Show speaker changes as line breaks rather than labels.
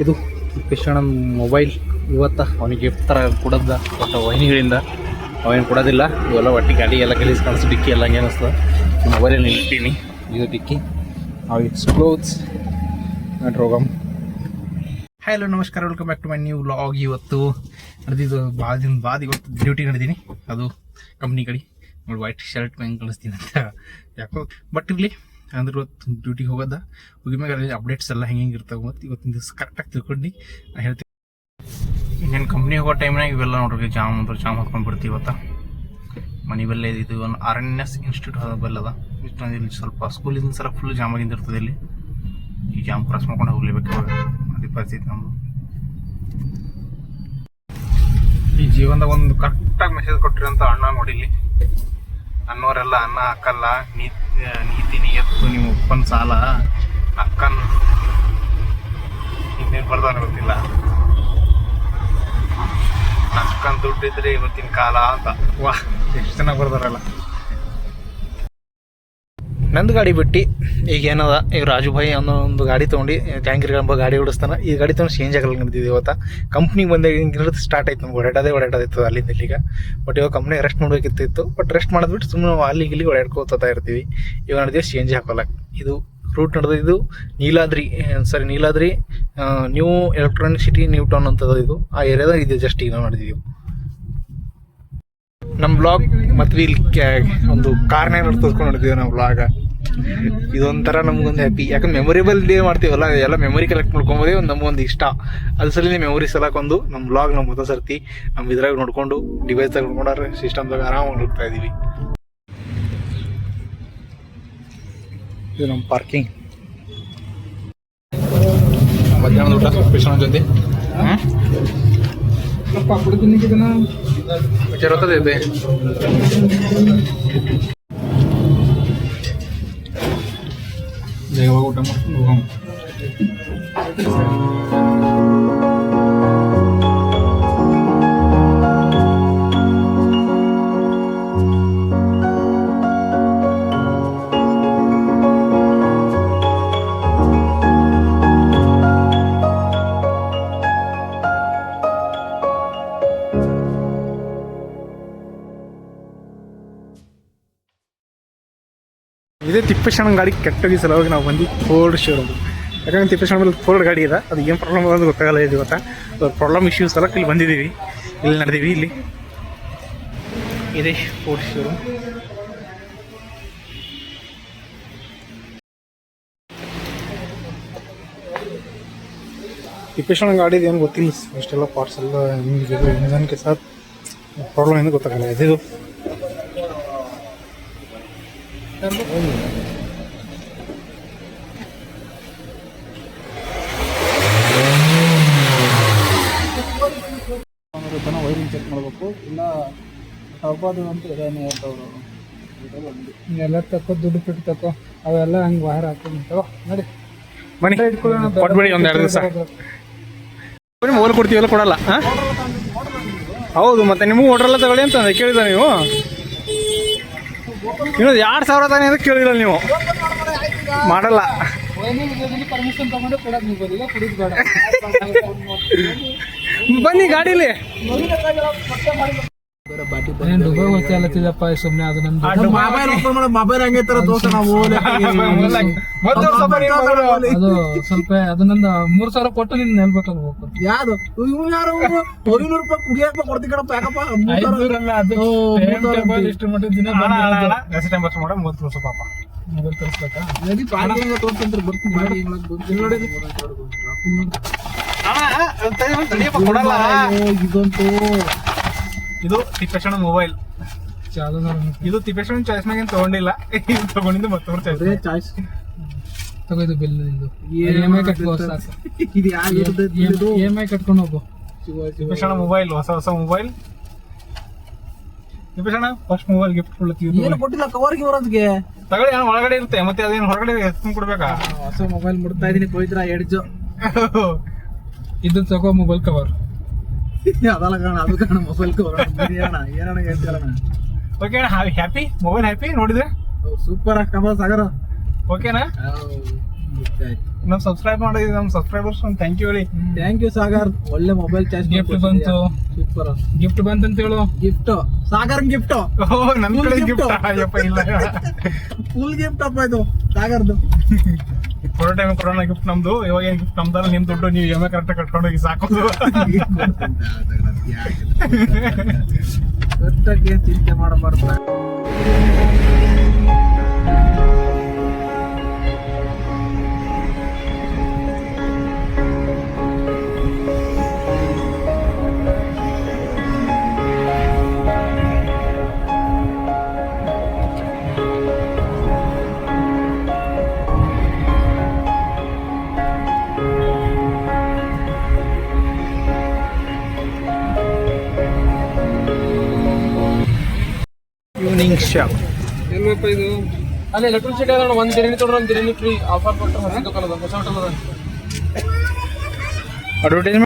ಇದು ಕೃಷ್ಣನ ಮೊಬೈಲ್ ಇವತ್ತು ಅವನಿಗೆ ಗಿಫ್ಟ್ ಥರ ಕೊಡೋದ ಒಟ್ಟು ವಹಿನಿಗಳಿಂದ ಅವೇನು ಕೊಡೋದಿಲ್ಲ. ಇವೆಲ್ಲ ಒಟ್ಟಿಗೆ ಗಾಡಿ ಎಲ್ಲ ಗಲೀಜು ಕಾಣಿಸ್ತು, ಡಿಕ್ಕಿ ಎಲ್ಲ ಹಂಗೆ ಅನ್ನಿಸ್ತದೆ. ಮೊಬೈಲಲ್ಲಿ ಇಡ್ತೀನಿ, ಇದು ಡಿಕ್ಕಿ ಇಟ್ಸ್ ಕ್ಲೋತ್ಸ್ ನಾಟ್ ರೋಗಮ್. ಹಾಯ್ ಹಲೋ ನಮಸ್ಕಾರ, welcome back to my new vlog. ಇವತ್ತು ನಡೆದಿದ್ದು ಭಾಳ ದಿನ ಬಾದ್ ಇವತ್ತು ಡ್ಯೂಟಿ ನಡೆದೀನಿ. ಅದು ಕಂಪ್ನಿ ಕಡೆ ನೋಡಿ ವೈಟ್ ಶರ್ಟ್ ಹೆಂಗೆ ಕಳಿಸ್ತೀನಿ ಅಂತ ಯಾಕೋ ಬಟ್ ಇರಲಿ ಅಂದ್ರೆ ಇವತ್ತು ಡ್ಯೂಟಿಗೆ ಹೋಗೋದ ಹೋಗಿದ್ಮ್ಯಾಗ ಅಪ್ಡೇಟ್ಸ್ ಎಲ್ಲ ಹೆಂಗೆ ಇರ್ತಾವೆ ಮತ್ತು ಇವತ್ತಿನ ದಿವಸ ಕರೆಕ್ಟಾಗಿ ತಿಳ್ಕೊಂಡು ನಾನು ಹೇಳ್ತೀನಿ. ಇನ್ನೇನು ಕಂಪ್ನಿ ಹೋಗೋ ಟೈಮ್ನಾಗ ಇವೆಲ್ಲ ನೋಡ್ರಿ ಜಾಮ್ ಹಾಕೊಂಡು ಬರ್ತೀವಿ. ಇವತ್ತು ಮನೆ ಬಲ್ಲೇ ಇದು ಒಂದು RNS ಇನ್ಸ್ಟಿಟ್ಯೂಟ್ ಬಲ್ಲದ ಇಷ್ಟೊಂದು ಇಲ್ಲಿ ಸ್ವಲ್ಪ ಸ್ಕೂಲಿಂದ ಸಲ ಫುಲ್ ಜಾಮ್ ಆಗಿಂದ ಇರ್ತದೆ. ಇಲ್ಲಿ ಈ ಜಾಮ್ ಕ್ರಾಸ್ ಮಾಡ್ಕೊಂಡು ಹೋಗ್ಲೇಬೇಕು, ಅದೇ ಪರಿಸ್ಥಿತಿ ನಮ್ಮದು. ಈ ಜೀವನದಾಗ ಒಂದು ಕರೆಕ್ಟಾಗಿ ಮೆಸೇಜ್ ಕೊಟ್ಟಿರಿ ಅಂತ ಅಣ್ಣ ನೋಡಿಲಿ. ಅನ್ನೋರೆಲ್ಲ ಅನ್ನ ಹಾಕಲ್ಲ, ನೀತಿ ನಿಯತ್ತು ನೀವು ಒಪ್ಪನ್ ಸಾಲ ಅಕ್ಕನ್ ಇನ್ನೇನು ಬರ್ದಾನೆ ಗೊತ್ತಿಲ್ಲ. ಅಕ್ಕನ್ ದುಡ್ಡಿದ್ರೆ ಇವತ್ತಿನ ಕಾಲ ಅಂತ ವಾ ಎಷ್ಟು ಚೆನ್ನಾಗಿ ಬರ್ದಾರಲ್ಲ. ನಂದು ಗಾಡಿ ಬಿಟ್ಟು ಈಗ ಏನದ ಈಗ ರಾಜುಭಾಯಿ ಅನ್ನೋ ಒಂದು ಗಾಡಿ ತೊಗೊಂಡು ಜಾಂಗೀರ್ ಗಾಡಿ ಓಡಿಸ್ತಾನೆ. ಈ ಗಾಡಿ ತೊಗೊಂಡು ಚೇಂಜ್ ಆಗಲ್ಲ ನಡೆದಿದ್ದು. ಇವತ್ತು ಕಂಪ್ನಿಗೆ ಬಂದಾಗ ಹಿಂಗಿರೋದು ಸ್ಟಾರ್ಟ್ ಆಯ್ತು, ನಮ್ಗೆ ಓಡಾಡೋದಿತ್ತು ಅಲ್ಲಿಂದ ಇಲ್ಲಿಗ. ಬಟ್ ಇವಾಗ ಕಂಪ್ನಿ ರೆಸ್ಟ್ ಮಾಡಬೇಕಿತ್ತು. ಬಟ್ ರೆಸ್ಟ್ ಮಾಡೋದ್ಬಿಟ್ಟು ಸುಮ್ಮನೆ ಅಲ್ಲಿಗೆ ಇಲ್ಲಿಗೆ ಓಡಾಡ್ಕೋತಾ ಇರ್ತೀವಿ. ಇವಾಗ ನಡೆದಿದ್ದು ಚೇಂಜ್ ಹಾಕೋಲ್ಲ. ಇದು ರೂಟ್ ನಡೆದಿದ್ದು Neeladri new electronic city new town ಅಂತದ. ಇದು ಆ ಏರಿಯಾದಾಗ ಇದು ಜಸ್ಟ್ ಈಗ ನಾವು ನಡೆದಿದ್ದೀವಿ. ನಮ್ಮ ಬ್ಲಾಗ್ ಮತ್ತು ಇಲ್ಲಿ ಒಂದು ಕಾರ್ನಾಗ ತೋರಿಸ್ಕೊಂಡು ನೋಡಿದ್ದೀವಿ ನಾವು ಬ್ಲಾಗ. ಇದೊಂಥರ ನಮಗೊಂದು ಹ್ಯಾಪಿ, ಯಾಕಂದ್ರೆ ಮೆಮೊರೇಬಲ್ ಡೇ ಮಾಡ್ತೀವಲ್ಲ, ಎಲ್ಲ ಮೆಮೊರಿ ಕಲೆಕ್ಟ್ ಮಾಡ್ಕೊಂಬೋದೇ ಒಂದು ನಮಗೊಂದು ಇಷ್ಟ. ಅದ್ರ ಸಲ ಮೆಮೊರೀಸ್ ಎಲ್ಲ ಕೊಂದು ನಮ್ಮ ಬ್ಲಾಗ್ ನಮ್ಮ ಮೊದಲ ಸರ್ತಿ ನಮ್ಮ ಇದ್ರಾಗ ನೋಡ್ಕೊಂಡು ಡಿವೈಸ್ದಾಗ ನೋಡ್ಕೊಂಡ್ರೆ ಸಿಸ್ಟಮ್ದಾಗ ಆರಾಮಾಗಿ ಹೋಗ್ತಾ ಇದ್ದೀವಿ. ಇದು ನಮ್ಮ ಪಾರ್ಕಿಂಗ್. ಮಧ್ಯಾಹ್ನದ ಊಟ ಸ್ಪೆಷಲ್ ಜೊತೆ ವಿಚಾರ ಇದೆ. ಯಾವಾಗ ಊಟ ಮಾಡ್ಕೊಂಡು ಹೋಗೋಣ. ಇದೇ ತಿಪ್ಪೇಶಣ್ಣ ಗಾಡಿ ಕೆಟ್ಟೋಗಿ ಸಲುವಾಗಿ ನಾವು ಬಂದು ಫೋರ್ಡ್ ಶೋರೂಮ್. ಯಾಕಂದ್ರೆ ತಿಪ್ಪೇಶಣ್ಣ ಮೇಲೆ ಫೋರ್ಡ್ ಗಾಡಿ ಇದೆ, ಅದು ಏನು ಪ್ರಾಬ್ಲಮ್ ಆಗೋದು ಗೊತ್ತಾಗಲ್ಲ. ಇದು ಗೊತ್ತಾ ಪ್ರಾಬ್ಲಮ್ ಇಶ್ಯೂಸ್ ಎಲ್ಲ ಇಲ್ಲಿ ಬಂದಿದ್ದೀವಿ, ಇಲ್ಲಿ ನಡೆದೀವಿ. ಇಲ್ಲಿ ಇದೇ ಫೋರ್ಡ್ ಶೋರೂಮ್. ತಿಪ್ಪೇಶಣ್ಣ ಗಾಡಿದು ಏನು ಗೊತ್ತಿಲ್ಲ, ಇಷ್ಟೆಲ್ಲ ಪಾರ್ಟ್ಸ್ ಎಲ್ಲ ನಿಮಗೆ ಇಂಜನ್ಗೆ ಸಹ ಪ್ರಾಬ್ಲಮ್ ಏನು ಗೊತ್ತಾಗಲ್ಲ. ಇದು ವೈರಿಂಗ್ ಚೆಕ್ ಮಾಡಬೇಕು, ಇಲ್ಲ ಹಬ್ಬದು ಅಂತ ಇದೇನೆ ಹೇಳ್ತವ್ರು. ಎಲ್ಲ ತಕ್ಕೋ ದುಡ್ಡು ಬಿಟ್ಟು ತಕ್ಕೋ, ಅವೆಲ್ಲ ಹಂಗೆ ವೈರ್ ಹಾಕೊಂಡು ನೋಡಿ ಮನೆ ಕೊಟ್ಬಿಡಿ. ಒಂದು 2 ದಿವಸ ಮೊಬೈಲ್ ಕೊಡ್ತೀವಲ್ಲ, ಕೊಡಲ್ಲ. ಹೌದು, ಮತ್ತೆ ನಿಮಗೂ ಓಡ್ರಲ್ಲ ತಗೊಳ್ಳಿ ಅಂತ ಕೇಳಿದ ನೀವು. ಇನ್ನೊಂದು 2,000 ತಾನೇ ಅಂತ ಕೇಳಿಲ್ಲ ನೀವು, ಮಾಡಲ್ಲ. ಬನ್ನಿ ಗಾಡೀಲಿ ದುಬೈ ಹೋಗ್ತಿಲ್ಲಪ್ಪ ಸುಮ್ಮನೆ. ಅದು ನಂದು ಮೊಬೈಲ್ ಹಂಗೆ ತರ ದೋಸ್ತ ನಾವು ಅದು ಸ್ವಲ್ಪ ಅದು ನಂದು 3,000 ಕೊಟ್ಟು ನಿನ್ ಹೇಳ್ಬೇಕಲ್ಲ. ಯಾವ್ದು ಯಾರು 900 ರೂಪಾಯಿ ಕುಡಿಯಪ್ಪ ಕೊಡ್ತಿ ಕಣಪ್ಪ. ಯಾಕಪ್ಪ ಇಷ್ಟು ಮಟ್ಟ ದಿನ ಪಾಪ ಮೊಬೈಲ್ ತರಿಸ್ಬೇಕಾ? ತೋರ್ಸಂತ ಬರ್ತೀನಿ. ಇದಂತೂ ಇದು ತಿಪ್ಪೇಶಣ್ಣ ಮೊಬೈಲ್. ಇದು ತಿಪ್ಪೇಶಣ್ಣ ಚಾಯ್ಸ್ ಮ್ಯಾಗ ತಗೊಂಡಿಲ್ಲ, ಇದು ತಗೊಂಡಿದ್ದು ಮತ್ತೊಬ್ಬರು ಚಾಯ್ಸ್ ತಗೋದು. ಬಿಲ್ EMI ಕಟ್ಕೋ, EMI ಕಟ್ಕೊಂಡು ಹೋಗು. ತಿಪ್ಪೇಶಣ್ಣ ಮೊಬೈಲ್, ಹೊಸ ಮೊಬೈಲ್. ತಿಪ್ಪೇಶಣ್ಣ ಫಸ್ಟ್ ಮೊಬೈಲ್ ಗಿಫ್ಟ್ ಕೊಟ್ಟಿಲ್ಲ. ಕವರ್ ಗಿವರ್ಗೆ ತಗೊಳ್ಳಿ, ಒಳಗಡೆ ಇರುತ್ತೆ. ಮತ್ತೆ ಅದೇನು ಹೊರಗಡೆ ಎತ್ಕೊಂಡು ಕೊಡ್ಬೇಕಾ? ಹೊಸ ಮೊಬೈಲ್ ಮುಡ್ತಾ ಇದೀನಿ. ಕೊಯ್ದ್ರ ಎಡ್ಜು ಇದು ತಗೋ ಮೊಬೈಲ್ ಕವರ್. ಅದಲ್ಲ ಕಾಣ, ಅದು ಕಾಣ ಮೊಬೈಲ್ ಕವರ್. ಏನಣ್ಣ ಹೇಳ್ತೀರ? ಓಕೆ ಅಣ್ಣ, ಹ್ಯಾಪಿ ಮೊಬೈಲ್ ಹ್ಯಾಪಿ ನೋಡಿದ್ರೆ ಸೂಪರ್. ಕಮಲ್ ಸಾಗರ ಓಕೆನಾ?
ನಾವು ಸಬ್ಸ್ಕ್ರೈಬ್ ಮಾಡಿದ್ವಿ, ನಮ್ಮ ಸಬ್ಸ್ಕ್ರೈಬರ್ಸ್ ಒಂದು ಥ್ಯಾಂಕ್ ಯು ಹೇಳಿ.
ಥ್ಯಾಂಕ್ ಯು ಸಾಗರ್, ಒಳ್ಳೆ ಮೊಬೈಲ್ ಚಾರ್ಜ್
ಗಿಫ್ಟ್ ಬಂತು,
ಸೂಪರ್
ಗಿಫ್ಟ್ ಬಂತಂತ ಹೇಳು.
ಗಿಫ್ಟ್ ಸಾಗರ್ ಗಿಫ್ಟ್,
ಓ ನನ್
Full
ಕಡೆ
gift.
ಗಿಫ್ಟ್ ಅಯ್ಯಪ್ಪ ಇಲ್ಲ.
ಫುಲ್ ಗಿಫ್ಟ್ ಅಪ್ಪ ಇದು ಸಾಗರ್ದು.
ಕೊಡೋ ಟೈಮ್ ಕೊಡೋಣ ಗಿಫ್ಟ್ ನಮ್ದು. ಇವಾಗ ಏನ್ ಗಿಫ್ಟ್ ನಮ್ದಲ್ಲ, ನಿಮ್ ದುಡ್ಡು ನೀವು ಎಮ್ಮೆ ಕರೆಕ್ಟ್ ಕಟ್ಕೊಂಡು ಹೋಗಿ ಸಾಕೋದು.
ಕಟ್ಟಕ್ಕೆ ಚಿಂತೆ ಮಾಡಬಾರ್ದು.
ಈವ್ನಿಂಗ್ ಶಾಪ್
ಎಲ್ಲಪ್ಪ ಇದು?
ಅಲ್ಲೇ ಎಲೆಕ್ಟ್ರಿಕ್ ಸಿಟಿ ಅದ, ಒಂದು ಬಿರಿಯಾನಿ ತೊಗೊಂಡ್ರೆ ಒಂದು ಬಿರಿಯಾನಿ ಫ್ರೀ ಆಫರ್ ಕೊಟ್ಟರೆ ಹೊಸ ದುಕಾನ ಅದ, ಹೊಸ ಹೋಟೆಲ್ ಅದ.
ಅಡ್ವರ್ಟೈಸ್ಮೆಂಟ್